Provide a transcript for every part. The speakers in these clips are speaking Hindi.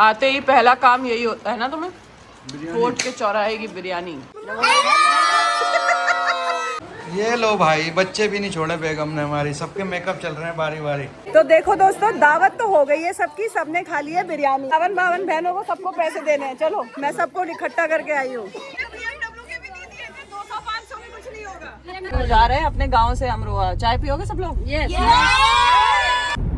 आते ही पहला काम यही होता है ना तुम्हें, कोर्ट के चौराहे की बिरयानी। ये लो भाई, बच्चे भी नहीं छोड़े बेगम ने हमारी, सबके मेकअप चल रहे हैं बारी बारी। तो देखो दोस्तों, दावत तो हो गई है सबकी, सबने खा ली है बिरयानी। 52 बहनों को सबको पैसे देने हैं। चलो मैं सबको इकट्ठा करके आई हूँ। तो जा रहे हैं अपने गांव से अमरोहा। चाय पियोगे सब लोग?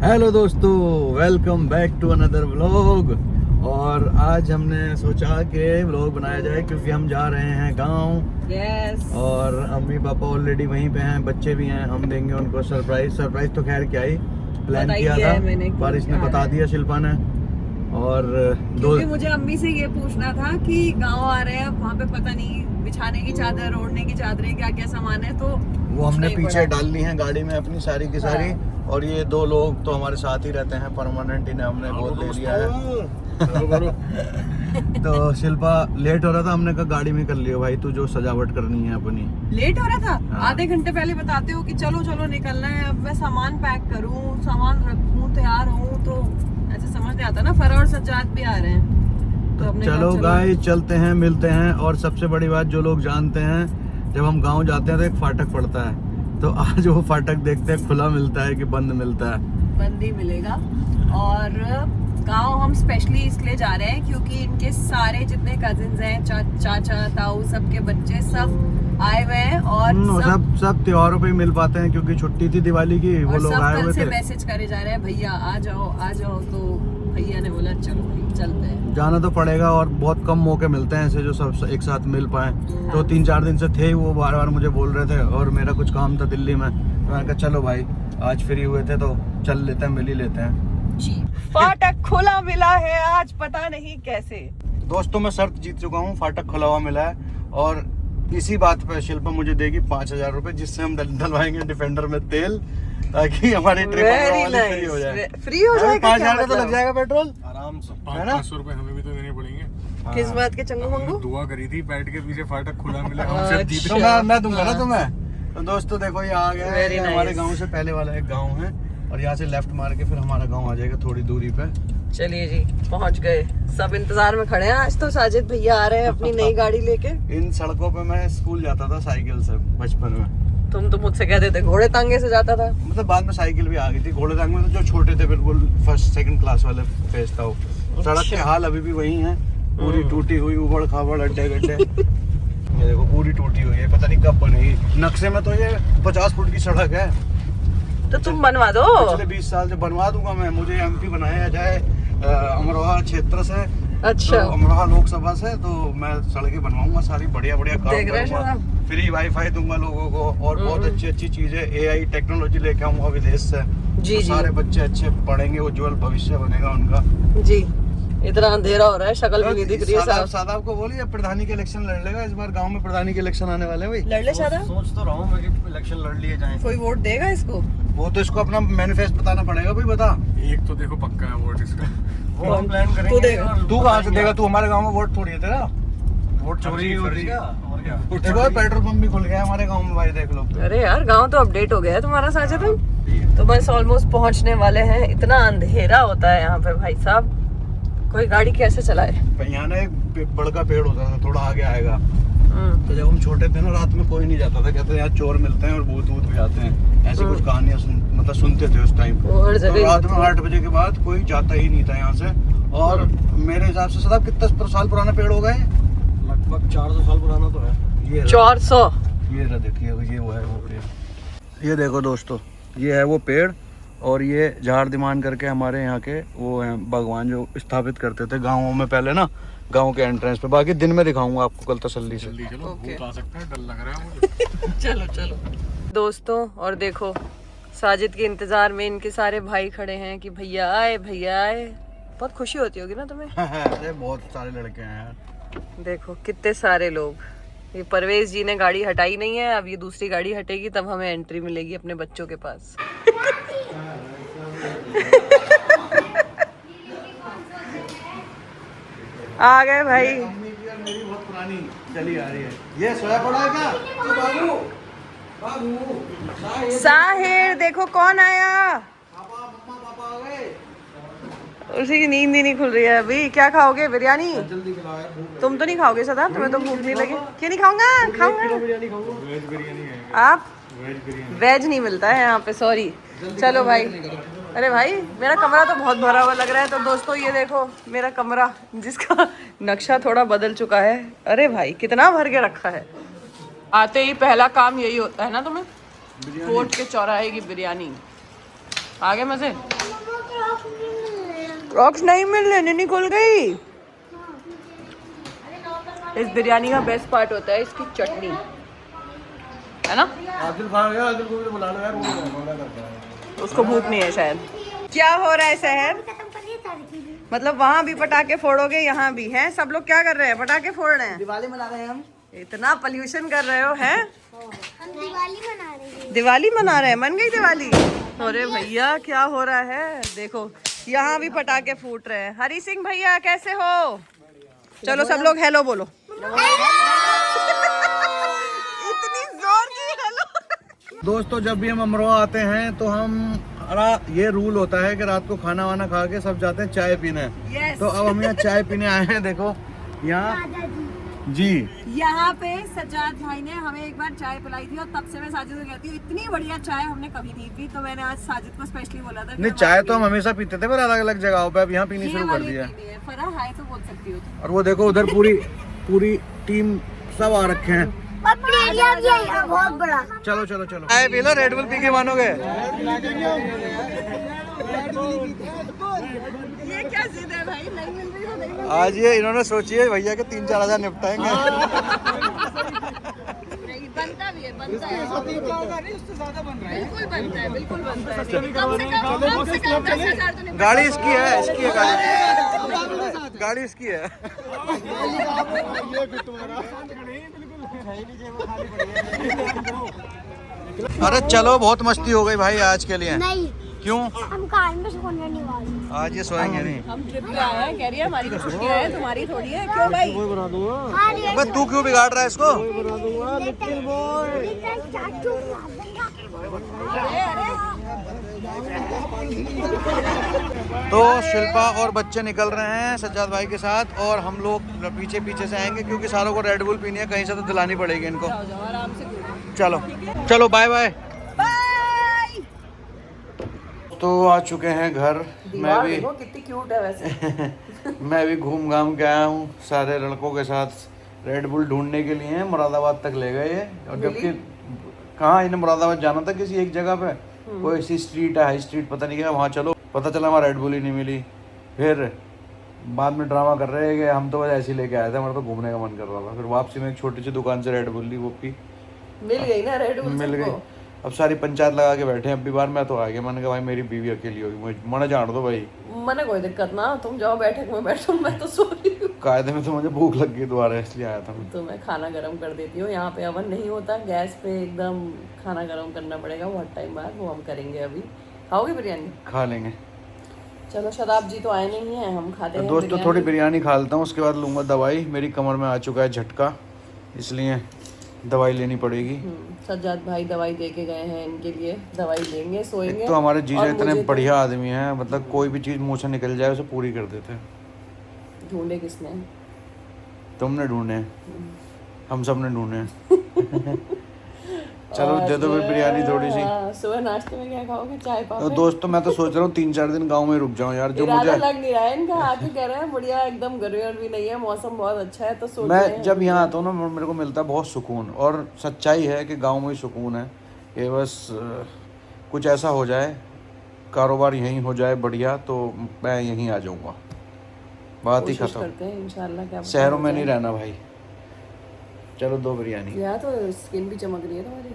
हेलो दोस्तों, welcome back to another vlog. और आज हमने सोचा कि व्लॉग बनाया जाए क्योंकि हम जा रहे हैं गांव। यस। और अम्मी पापा ऑलरेडी वहीं पे हैं, बच्चे भी हैं। हम देंगे उनको सरप्राइज तो खैर क्या ही प्लान किया था, पर इसने बता दिया शिल्पा ने। और क्योंकि मुझे अम्मी से ये पूछना था कि गांव आ रहे हैं, वहाँ पे पता नहीं बिछाने की चादर, ओढ़ने की चादरें, क्या क्या सामान है, तो वो हमने पीछे डाल ली हैं गाड़ी में अपनी सारी की सारी। और ये दो लोग तो हमारे साथ ही रहते हैं परमानेंट, इन्हें हमने गोद ले लिया है। तो शिल्पा लेट हो रहा था, हमने कहा गाड़ी में कर लियो भाई, तू जो सजावट करनी है अपनी। लेट हो रहा था? हाँ। आधे घंटे पहले बताते हो कि चलो चलो निकलना है। अब मैं सामान पैक करूं, सामान रखूं, तैयार हूं, तो ऐसे समझ नहीं आता ना। फरा और सज्जाद भी आ रहे हैं, तो अपने चलो गाइस चलते हैं, मिलते हैं। और सबसे बड़ी बात जो लोग जानते हैं, जब हम गांव जाते हैं तो एक फाटक पड़ता है, तो आज वो फाटक देखते हैं खुला मिलता है कि बंद मिलता है। बंद ही मिलेगा। और गांव हम स्पेशली इसलिए जा रहे हैं क्योंकि इनके सारे जितने कजिन्स हैं, चाचा ताऊ, सबके बच्चे सब आए हुए हैं। और सब त्योहारों पे ही मिल पाते हैं क्योंकि छुट्टी थी दिवाली की, वो लोग आए हुए थे। मैसेज करे जा रहे हैं, भैया आ जाओ आ जाओ। तो भैया ने बोला चलो भाई चलते हैं। जाना तो पड़ेगा और बहुत कम मौके मिलते हैं ऐसे जो सब एक साथ मिल पाए। तो 3-4 दिन से थे वो बार बार मुझे बोल रहे थे, और मेरा कुछ काम था दिल्ली में, तो मैंने कहा चलो भाई आज फ्री हुए थे तो चल लेते हैं, मिल ही लेते हैं जी। फाटक खुला मिला है आज, पता नहीं कैसे। दोस्तों मैं शर्त जीत चुका हूँ, फाटक खुला हुआ मिला है। और इसी बात पे शिल्पा मुझे देगी 5000 रुपए, जिससे हम डलवाएंगे डिफेंडर में तेल, ताकि हमारी ट्रिप फ्री हो जाए। फ्री हो जाएगा? 5000 का तो लग जाएगा पेट्रोल आराम से। 500 रुपए हमें भी तो देने पड़ेंगे। किस बात के चंगू मंगू? दुआ करी थी बैठ के पीछे, फाटक खुला मिला, अच्छा। हमसे जीत तो मैं दूंगा ना तुम्हें। तो दोस्तों देखो ये आ गया है, हमारे गांव से पहले वाला एक गांव है, और यहाँ से लेफ्ट मार के फिर हमारा गांव आ जाएगा थोड़ी दूरी पे। चलिए जी, पहुंच गए। सब इंतजार में खड़े हैं। आज तो साजिद भैया आ रहे हैं अपनी नई गाड़ी लेके। इन सड़कों पे मैं स्कूल जाता था साइकिल से बचपन में। तुम तो मुझसे कहते थे घोड़े तांगे से जाता था। मतलब बाद में साइकिल भी आ गई थी। घोड़े टांग में तो जो छोटे थे बिल्कुल फर्स्ट सेकंड क्लास वाले फेज था वो। सड़क के हाल अभी भी वही है, पूरी टूटी हुई, उबड़ खाबड़, अड्डे गड्ढे। ये देखो पूरी टूटी हुई है, पता नहीं कब बनेगी। नक्शे में तो ये 50 फुट की सड़क है, तो तुम बनवा दो। पिछले 20 साल से बनवा दूंगा मैं। मुझे एमपी बनाया जाए अमरोहा क्षेत्र से, अच्छा तो अमरोहा लोकसभा से, तो मैं सड़कें बनवाऊंगा सारी, बढ़िया बढ़िया काम करूंगा, फ्री वाईफाई दूंगा लोगों को, और बहुत अच्छी अच्छी चीजें, एआई टेक्नोलॉजी लेके आऊंगा विदेश से। जी, तो जी। सारे बच्चे अच्छे पढ़ेंगे, उज्जवल भविष्य बनेगा उनका। जी। इतना अंधेरा हो रहा है, शक्ल भी नहीं दिख रही है साहब। सादाब को बोलिए प्रधानी के इलेक्शन लड़ लेगा इस बार। गांव में प्रधानी के इलेक्शन आने वाले हैं भाई। लड़ ले शादा। सोच तो रहा हूँ मैं कि इलेक्शन लड़ लिए जाए। कोई वोट देगा इसको? वो तो इसको अपना मैनिफेस्ट बताना पड़ेगा भाई। बता, एक तो देखो पक्का है वोट इसका। वो हम प्लान करेंगे। तू देगा? तू कहाँ से देगा? तू हमारे गांव में वोट थोड़ी है तेरा। वोट चोरी होती है और क्या। देखो पेट्रोल पंप भी खुल गया है हमारे गांव में भाई, देख लो। अरे यार गांव तो अपडेट हो गया है तुम्हारा साजिद। तो बस ऑलमोस्ट पहुंचने वाले हैं। इतना अंधेरा होता है यहाँ पे भाई साहब, कोई गाड़ी कैसे चलाए। यहाँ ना एक बड़का पेड़ होता था, थोड़ा आगे आएगा। तो जब हम छोटे थे ना, रात में कोई नहीं जाता था, कहते यहाँ चोर मिलते हैं और भूत वूत भी आते हैं, ऐसी कुछ कहानियां मतलब सुनते थे उस टाइम। तो रात में 8 बजे के बाद कोई जाता ही नहीं था यहाँ से। और मेरे हिसाब से सदा कितना साल पुराना पेड़ हो गए? लगभग 400 साल पुराना तो है ये। 400? ये देखिए, ये वो है वो पेड़। ये देखो दोस्तों, ये है वो पेड़। और ये झाड़ दिमान करके हमारे यहाँ के वो हैं भगवान, जो स्थापित करते थे गाँवों में पहले ना, गांव के एंट्रेंस पे। बाकी दिन में दिखाऊंगा आपको कल तसल्ली से। चलो भूत आ सकता है, डर लग रहा है मुझे। चलो चलो दोस्तों। और देखो साजिद के इंतजार में इनके सारे भाई खड़े हैं कि भैया आए भैया आए। बहुत खुशी होती होगी ना तुम्हें? अरे बहुत सारे लड़के हैं यार, देखो कितने सारे लोग। ये परवेज जी ने गाड़ी हटाई नहीं है, अब ये दूसरी गाड़ी हटेगी तब हमें एंट्री मिलेगी अपने बच्चों के पास। आ गए भाई। मम्मी की और मेरी बहुत पुरानी चली आ रही है। ये सोया पड़ा है क्या? बाबू बाबू साहिर देखो कौन आया। पापा, मम्मा पापा आ गए। उसी की नींद ही नहीं खुल रही है अभी। क्या खाओगे? बिरयानी? जल्दी खिलाओ यार, भूख तुम तो नहीं खाओगे सदा, तुम्हें तो भूख नहीं लगी। क्यों नहीं खाऊंगा? खाऊंगा। बिरयानी खाऊंगा। वेज बिरयानी है, आप वेज बिरयानी। वेज नहीं मिलता है यहाँ पे, सॉरी। चलो भाई। अरे भाई मेरा कमरा तो बहुत भरा हुआ लग रहा है। तो दोस्तों ये देखो मेरा कमरा, जिसका नक्शा थोड़ा बदल चुका है। अरे भाई कितना भर के रखा है। आते ही पहला काम यही होता है ना तुम्हें, फोर्ट के चौराहे की बिरयानी। आगे मजे। क्रॉक्स नहीं मिल रहे, नहीं खुल गई। इस बिरयानी का बेस्ट पार्ट होता है इसकी चटनी, है ना? आदिल खाएगा, आदिल को भी तो बुला लो यार, वो मना करता है। उसको भूख नहीं है शायद। क्या हो रहा है शहर? मतलब वहाँ भी पटाखे फोड़ोगे, यहाँ भी हैं? सब लोग क्या कर रहे हैं? पटाखे फोड़ रहे हैं, दिवाली मना रहे हैं हम। इतना पोल्यूशन कर रहे हो हैं? हम दिवाली मना रहे हैं। दिवाली मना रहे हैं? मन गई दिवाली? अरे भैया क्या हो रहा है? देखो यहाँ भी पटाखे फूट रहे हैं। हरी सिंह भैया कैसे हो? चलो सब लोग हेलो बोलो। इतनी जोर की हेलो। दोस्तों जब भी हम अमरोहा आते हैं तो ये रूल होता है कि रात को खाना वाना खा के सब जाते हैं चाय पीने। Yes. तो अब हम यहाँ चाय पीने आए हैं। देखो यहाँ जी, यहाँ पे सज्जाद भाई ने हमें एक बार चाय पिलाई थी और तब से मैं साजिद को कहती हूँ इतनी बढ़िया चाय हमने कभी नहीं पी। तो मैंने आज साजिद को स्पेशली बोला था। नहीं चाय तो हम हमेशा पीते थे पर अलग अलग जगहों पे, अब यहाँ पीनी शुरू कर दिया। फरा हाय तो बोल सकती हो तुम। और वो देखो उधर पूरी टीम सब आ रखे हैं। और प्लेरिया भी है यहाँ बहुत बड़ा। चलो चलो चलो, चाय P low, red bull P के मानोगे? ये क्या जिद है भाई? नहीं मिल रही तो नहीं मिल आज ये इन्होंने सोची है भैया के 3-4 हजार निपटाएंगे। रही। बनता भी है, बनता है। बिल्कुल बनता है, बिल्कुल बनता है। कम से कम 10,000 तो निपटा। गाड़ी इसकी है गाड़ी इसकी है। अरे चलो बहुत मस्ती हो गई भाई आज के लिए। नहीं, क्यों? हम कार में सोने नहीं वाले। आज ये सोएंगे नहीं। हम ट्रिप पे आए हैं, कह रही है हमारी तो छुट्टियां हैं, तुम्हारी थोड़ी है। क्यों भाई? हाँ, अबे तू क्यों बिगाड़ रहा है इसको? तो शिल्पा और बच्चे निकल रहे हैं सज्जाद भाई के साथ और हम लोग पीछे पीछे से आएंगे क्योंकि सारों को रेड बुल पीनी है, कहीं से तो दिलानी पड़ेगी इनको। जाओ जाओ आराम से करो। चलो चलो बाय बाय। बाय। तो आ चुके हैं घर। मैं भी देखो कितनी क्यूट है वैसे। मैं भी घूम घाम के आया हूँ सारे लड़कों के साथ। रेड बुल ढूंढने के लिए मुरादाबाद तक ले गए ये, और जबकि कहाँ इन्हें मुरादाबाद जाना था किसी एक जगह पे, कोई ऐसी स्ट्रीट है, हाई स्ट्रीट पता नहीं क्या, वहाँ चलो। पता चला वहाँ रेड बुल ही नहीं मिली। फिर बाद में ड्रामा कर रहे हैं कि हम तो बस ऐसे ही लेके आए थे, हमारा तो घूमने का मन कर रहा था। फिर वापसी में एक छोटी सी दुकान से रेड बुल ली, वो पी, मिल गई ना रेड बुल? मिल गई। अब सारी पंचायत लगा के बैठे हैं। अब भी बार मैं तो आ गया, मैंने कहा भाई मेरी बीवी अकेली होगी, मुझे मना जान दो भाई। मैंने कोई दिक्कत ना, तुम जाओ बैठक में बैठो, मैं तो सो रही हूँ। कायदे में तो मुझे भूख लग गई दोबारा, इसलिए आया था मैं। तो मैं खाना गर्म कर देती हूँ। यहाँ पे अवन नहीं होता, गैस पे एकदम खाना गर्म करना पड़ेगा बहुत टाइम बाद, वो हम करेंगे अभी। खाओगे बिरयानी? खा लेंगे। चलो शदाब जी तो आए नहीं है, हम खाते हैं दोस्तों थोड़ी बिरयानी खा लेता हूँ, उसके बाद लूँगा दवाई। मेरी कमर में आ चुका है झटका, इसलिए दवाई लेनी पड़ेगी। सज्जाद भाई दवाई दे के गए हैं इनके लिए, दवाई लेंगे, सोएंगे। एक तो हमारे जीजा और इतने मुझे बढ़िया आदमी हैं, मतलब कोई भी चीज़ मुँह से निकल जाए उसे पूरी कर देते हैं। ढूंढे किसने? तुमने ढूंढे, हम सब ने ढूंढे। चलो दे दो फिर बिरयानी थोड़ी सी। सुबह नाश्ते में क्या खाओगे? चाय तो पापड़? दोस्तों मैं तो सोच रहा हूँ 3-4 दिन गाँव में रुक जाऊँ यार, जो इरादा मुझे लग नहीं रहा है इनका, आके कह रहे हैं बढ़िया एकदम, गर्मी भी नहीं है, मौसम बहुत अच्छा है, तो सोच रहे मैं हैं। जब यहाँ आता हूँ ना मेरे को मिलता है बहुत सुकून। और सच्चाई है कि गांव में ही सुकून है। ये बस कुछ ऐसा हो जाए, कारोबार यहीं हो जाए बढ़िया, तो मैं यहीं आ जाऊँगा, बात ही कोशिश खत्म। करते हैं इंशाल्लाह। क्या पता शहरों हो में जाए। नहीं रहना भाई। चलो 2 बिरयानी। यार तो स्किन भी चमक रही है तुम्हारी।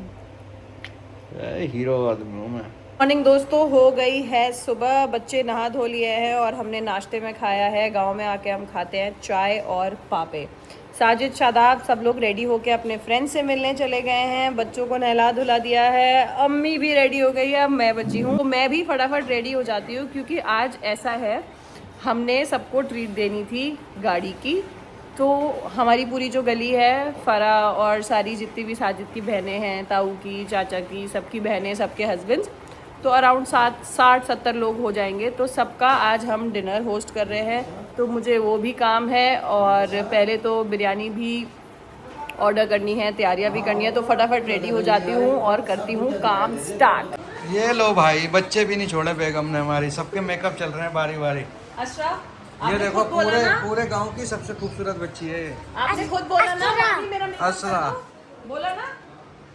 हीरो आदमी हूँ मैं। मॉर्निंग दोस्तों, हो गई है सुबह, बच्चे नहा धो लिए हैं और हमने नाश्ते में खाया है। गांव में आके हम खाते हैं चाय और पापे। साजिद, शादाब सब लोग रेडी होके अपने फ्रेंड से मिलने चले गए हैं, बच्चों को नहला धुला दिया है, अम्मी भी रेडी हो गई है, अब मैं बची हूँ। तो मैं भी फटाफट रेडी हो जाती हूँ क्योंकि आज ऐसा है, हमने सबको ट्रीट देनी थी गाड़ी की। तो हमारी पूरी जो गली है, फरा और सारी जितनी भी साजिद की बहनें हैं, ताऊ की, चाचा की, सबकी बहनें, सबके हस्बैंड्स, तो अराउंड 60-70 लोग हो जाएंगे। तो सबका आज हम डिनर होस्ट कर रहे हैं, तो मुझे वो भी काम है और पहले तो बिरयानी भी ऑर्डर करनी है, तैयारियां भी करनी है। तो फटाफट रेडी हो जाती हूँ और करती हूँ काम स्टार्ट। ये लो भाई, बच्चे भी नहीं छोड़े बेगम ने हमारी, सबके मेकअप चल रहे हैं बारी बारी। अशरा, ये देखो पूरे गांव की सबसे खूबसूरत बच्ची है ये। आपने खुद बोला ना मामी मेरा makeup असरा। करो। बोला ना।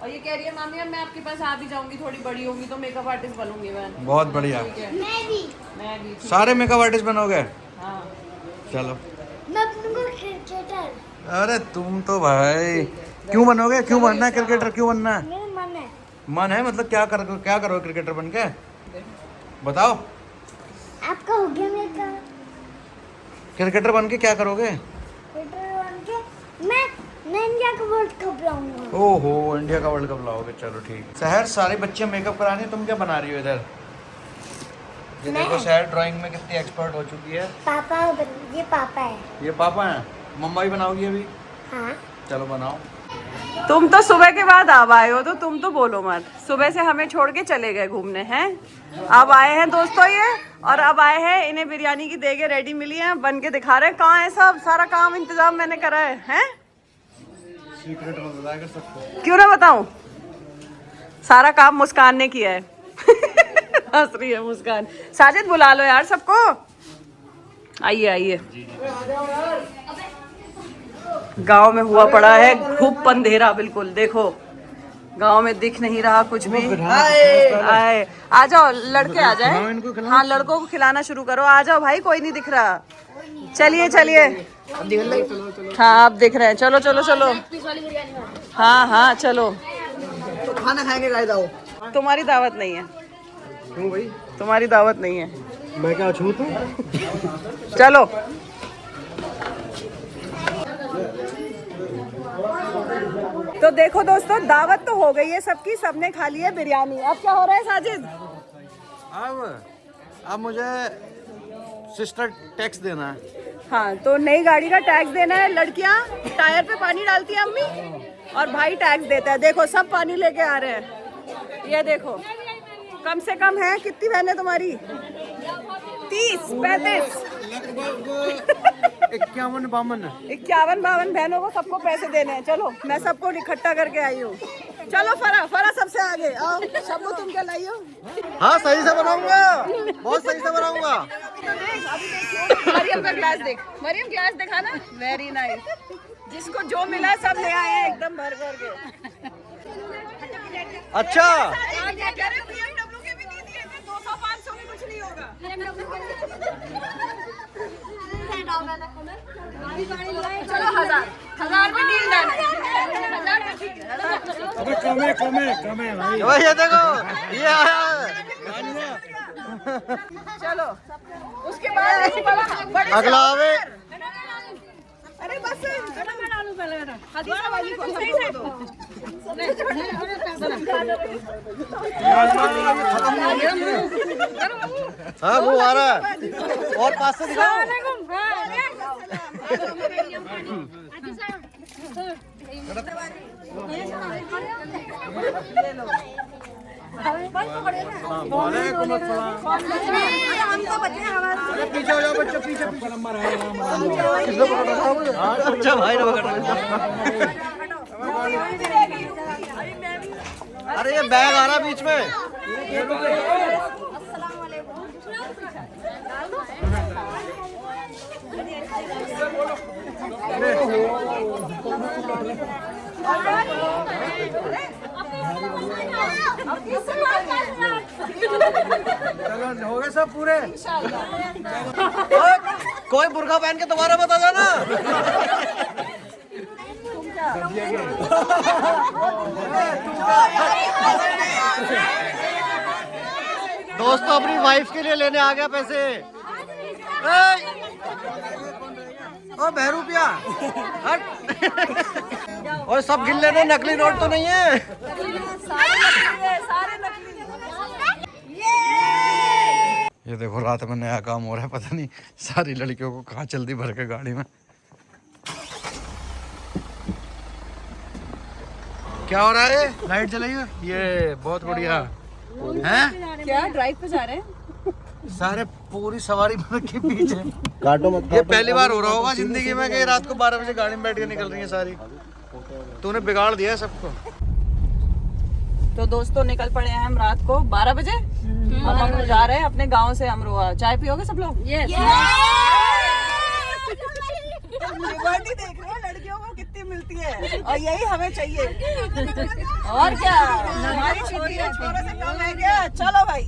और ये कह रही है मामी अब मैं आपके पास आ भी जाऊंगी, थोड़ी बड़ी होंगी तो मेकअप आर्टिस्ट बनूंगी मैं। बहुत बढ़िया, ठीक है, मैं भी मैं भी। ठीक सारे मेकअप आर्टिस्ट बनोगे? है। हाँ। चलो। मैं बनूंगा क्रिकेटर। अरे तुम तो भाई क्यों बनोगे, क्यों बनना है क्रिकेटर, क्यों बनना है? मेरा मन है। मन है मतलब क्या करोगे क्रिकेटर बन के, बताओ। आपका हो गया मेरा क्रिकेटर बन के क्या करोगे? क्रिकेटर बन के मैं इंडिया का वर्ल्ड कप लाऊंगा। ओहो, इंडिया का वर्ल्ड कप लाओगे, चलो ठीक। शहर सारे बच्चे मेकअप कराने, तुम क्या बना रही हो इधर? ये देखो शहर ड्राइंग में कितनी एक्सपर्ट हो चुकी है। ये पापा है। ये पापा हैं, मम्मा भी बनाओगी अभी? हाँ। चलो बनाओ। तुम तो सुबह के बाद अब आए हो तो तुम तो बोलो मत। सुबह से हमें छोड़ के चले गए घूमने हैं, अब आए हैं दोस्तों ये, और अब आए हैं इन्हें बिरयानी की देगे रेडी मिली है, बन के दिखा रहे हैं। कहाँ है सब, सारा काम इंतजाम मैंने करा है, हैं? सीक्रेट मत बताया कर सबको। क्यों ना बताऊं, सारा काम मुस्कान ने किया है। हंस रही है मुस्कान। साजिद बुला लो यार सबको, आइए आइए। गांव में हुआ पड़ा है खूब अंधेरा, बिल्कुल देखो गांव में दिख नहीं रहा कुछ भी। आए आ जाओ लड़के, आ जाए। हाँ लड़कों को खिलाना शुरू करो, आ जाओ भाई, कोई नहीं दिख रहा। चलिए चलिए, हाँ आप दिख रहे हैं, चलो चलो चलो। हाँ हाँ चलो। तो खाना खाएंगे गाइस, आओ। तुम्हारी दावत नहीं है। क्यों भाई? तुम्हारी दावत नहीं है। मैं क्या छूत हूँ? चलो। तो देखो दोस्तों, दावत तो हो गई है सबकी, सबने खा ली है बिरयानी। अब क्या हो रहा है साजिद? अब मुझे सिस्टर टैक्स देना है। हाँ तो नई गाड़ी का टैक्स देना है। लड़कियां टायर पे पानी डालती है अम्मी, और भाई टैक्स देता है। देखो सब पानी लेके आ रहे हैं, ये देखो। कम से कम है, कितनी बहनें तुम्हारी? 30-35 51-52 बहनों को सबको पैसे देने हैं। चलो मैं सबको इकट्ठा करके आई हूँ। चलो फरा सबसे आगे आओ। सबको तुम क्या लाई हो? हाँ सही से बनाऊंगा, बहुत सही से बनाऊंगा। मरियम का ग्लास देख, मरियम ग्लास दिखा ना, वेरी नाइस। जिसको जो मिला सब ले आए हैं एकदम भर भर के। अच्छा 200-500 में कुछ नहीं होगा। चलो 1000 में डील डन है। 1000 में ठीक है। अबे कम है भाई। ये देखो ये आया। चलो उसके बाद बड़े अगला आवे। अरे बस हदीसा वाली को सबको दो। हाँ वो आ रहा है, और पास से दिखाओ। पीछे हो जाओ बच्चों, पीछे अच्छा भाई ने पकड़। अरे ये बैग आ रहा बीच में। चलो हो गए सब पूरे। कोई बुर्का पहन के दोबारा बता जाना। दोस्तों अपनी वाइफ के लिए लेने आ गया पैसे। ओ बहरूपिया हट। और सब गिन लेने, नकली नोट तो नहीं है। ये देखो रात में नया काम हो रहा है, पता नहीं सारी लड़कियों को कहाँ जल्दी भर के गाड़ी में। क्या हो रहा है? लाइट जलाई है, ये बहुत बढ़िया। हैं? क्या ड्राइव पे जा रहे हैं? सारे पूरी सवारी के पीछे। काटो मत। ये पहली बार हो रहा होगा जिंदगी में कि रात को 12 बजे गाड़ी में बैठ के निकल रही है सारी। तूने बिगाड़ दिया है सबको। तो दोस्तों निकल पड़े हैं हम रात को 12 बजे। अब हम जा रहे हैं अपने गांव से अमरोहा। चाय पियोगे सब लोग? लिबर्टी देख रहे हो लड़कियों को कितनी मिलती है और यही हमें चाहिए। और क्या हमारी छोटी है, छोरों से कम है क्या? चलो भाई।